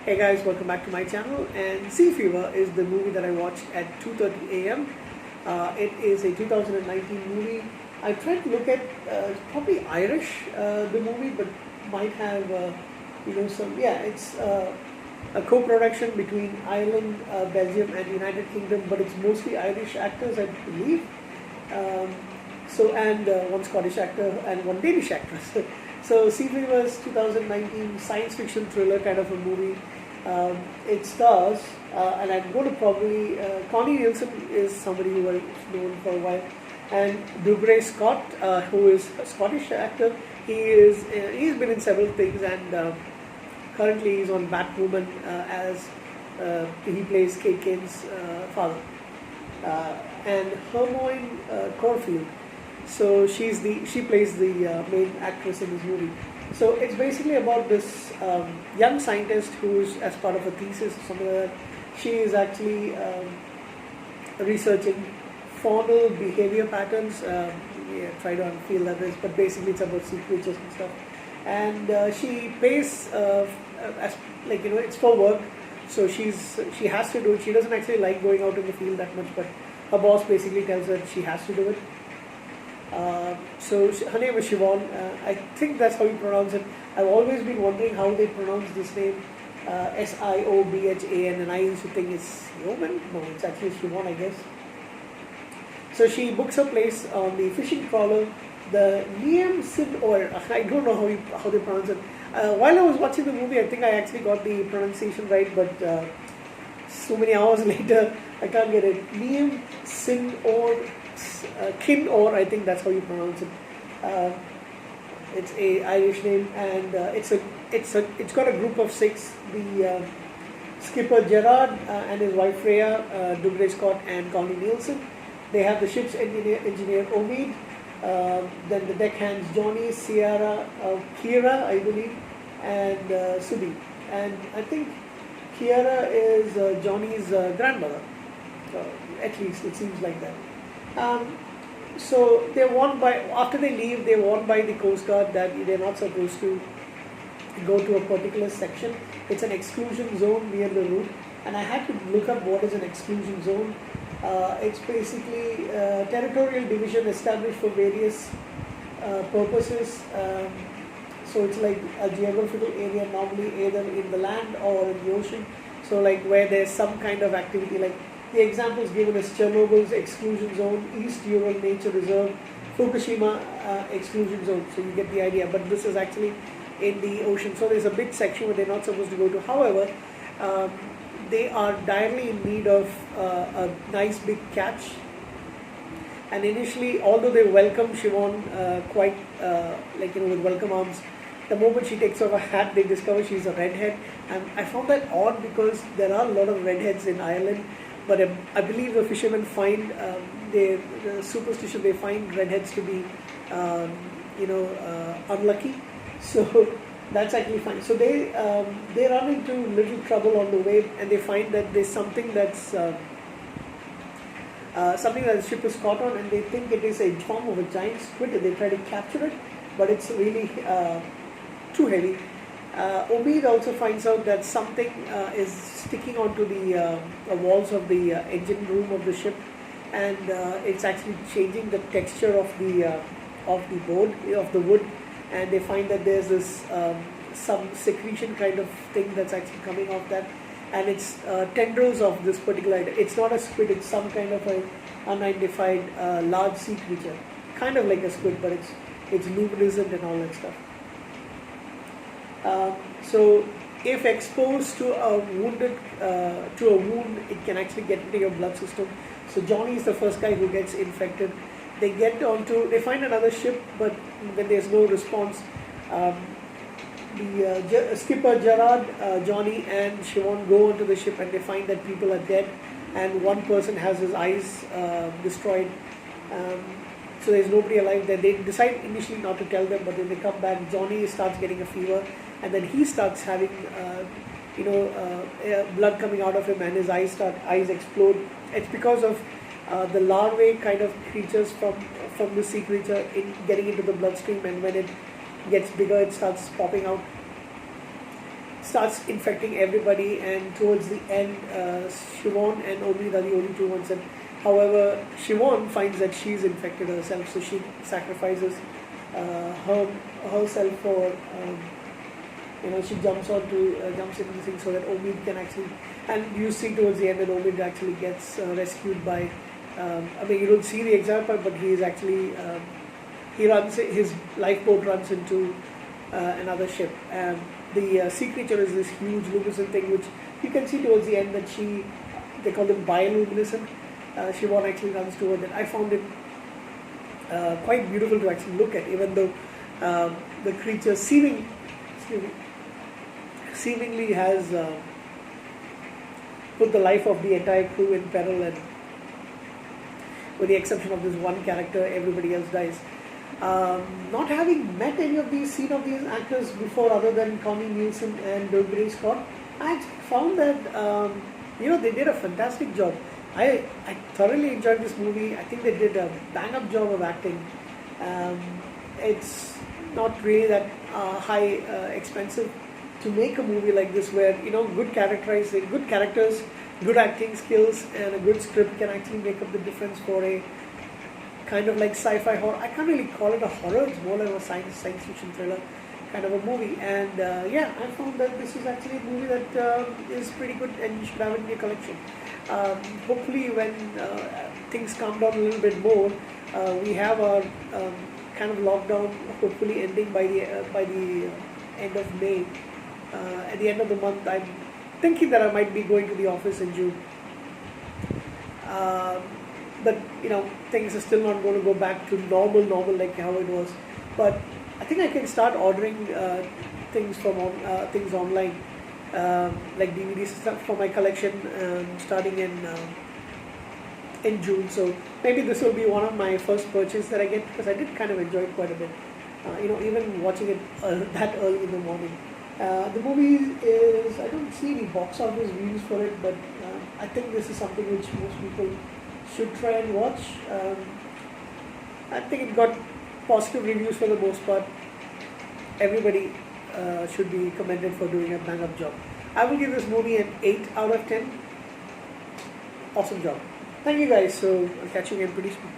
Hey guys, welcome back to my channel. And Sea Fever is the movie that I watched at 2:30 a.m. It is a 2019 movie. I tried to look at probably Irish the movie, but might have some. Yeah, it's a co-production between Ireland, Belgium, and United Kingdom, but it's mostly Irish actors, I believe. Um, and one Scottish actor and one Danish actress. So Sea Fever was 2019 science fiction thriller kind of a movie. It stars, and I'm going to probably Connie Nielsen is somebody who I've known for a while, and Dougray Scott, who is a Scottish actor. He's been in several things, and currently he's on Batwoman as he plays Kate Kane's father, and Hermione Corfield. So she plays the main actress in this movie. So it's basically about this young scientist who's, as part of a thesis or something like that, she is actually researching faunal behavior patterns. Try to unfeel that is, but basically it's about sea creatures and stuff. And she pays as it's for work, so she has to do it. She doesn't actually like going out in the field that much, but her boss basically tells her she has to do it. Her name is Siobhan. I think that's how you pronounce it. I've always been wondering how they pronounce this name, Siobhan, and I used to think it's Yeoman. No, it's actually Siobhan, I guess. So she books a place on the fishing trawler, the Liam Sin, or I don't know how they pronounce it. While I was watching the movie, I think I actually got the pronunciation right, but so many hours later, I can't get it. Liam Sin or Kin, or I think that's how you pronounce it. It's a Irish name, and it's got a group of 6. The skipper Gerard and his wife Freya, Dougray Scott, and Connie Nielsen. They have the ship's engineer Omid. Then the deckhands Johnny, Ciara, Kira, I believe, and Sudi. And I think Kiara is Johnny's grandmother. At least it seems like that. So they're warned after they leave, they're warned by the Coast Guard that they're not supposed to go to a particular section. It's an exclusion zone near the route, and I had to look up what is an exclusion zone. It's basically territorial division established for various purposes. So it's like a geographical area, normally either in the land or in the ocean. So like where there's some kind of activity, like the examples given is Chernobyl's exclusion zone, East Ural Nature Reserve, Fukushima exclusion zone. So you get the idea. But this is actually in the ocean. So there's a big section where they're not supposed to go to. However, they are direly in need of a nice big catch. And initially, although they welcome Siobhan quite with welcome arms, the moment she takes off her hat, they discover she's a redhead. And I found that odd because there are a lot of redheads in Ireland. But I believe the fishermen find the superstition. They find redheads to be, unlucky. So that's actually fine. So they run into little trouble on the way, and they find that there's something that's something that the ship is caught on, and they think it is a form of a giant squid. And they try to capture it, but it's really too heavy. Omid also finds out that something is sticking onto the walls of the engine room of the ship, and it's actually changing the texture of the board, of the wood, and they find that there's this some secretion kind of thing that's actually coming off that, and it's tendrils of this particular item. It's not a squid, it's some kind of a unidentified large sea creature, kind of like a squid, but it's luminescent and all that stuff. So if exposed to a wound, it can actually get into your blood system. So Johnny is the first guy who gets infected. They find another ship, but when there's no response, the skipper Gerard, Johnny, and Siobhan go onto the ship, and they find that people are dead, and one person has his eyes destroyed. So there's nobody alive there. They decide initially not to tell them, but when they come back, Johnny starts getting a fever, and then he starts having blood coming out of him, and his eyes explode. It's because of the larvae kind of creatures from the sea creature getting into the bloodstream, and when it gets bigger, it starts popping out. starts infecting everybody, and towards the end, Siobhan and Omid are the only two ones. And however, Siobhan finds that she's infected herself, so she sacrifices herself for she jumps into the thing so that Omid can actually, and you see towards the end that Omid actually gets rescued by. I mean, you don't see the example, but he is actually his lifeboat runs into another ship. The sea creature is this huge luminescent thing, which you can see towards the end that they call them bioluminescent. Siobhan actually runs toward it. I found it quite beautiful to actually look at, even though the creature seemingly has put the life of the entire crew in peril, and with the exception of this one character, everybody else dies. Not having met any of these, seen of these actors before, other than Connie Nielsen and Dougray Scott, I found that they did a fantastic job. I thoroughly enjoyed this movie. I think they did a bang-up job of acting. It's not really that high expensive to make a movie like this, where good characters, good acting skills, and a good script can actually make up the difference for a kind of like sci-fi horror. I can't really call it a horror, it's more like a science fiction thriller kind of a movie. And I found that this is actually a movie that is pretty good and you should have it in your collection. Hopefully when things calm down a little bit more, we have our kind of lockdown hopefully ending by the end of May. At the end of the month, I'm thinking that I might be going to the office in June. But things are still not going to go back to normal like how it was. But I think I can start ordering things online, like DVDs stuff for my collection, starting in June. So maybe this will be one of my first purchases that I get, because I did kind of enjoy it quite a bit. Even watching it that early in the morning. The movie I don't see any box office views for it, but I think this is something which most people should try and watch. I think it got positive reviews for the most part. Everybody should be commended for doing a bang-up job. I will give this movie an 8 out of 10. Awesome job. Thank you guys. So I'll catch you again pretty soon.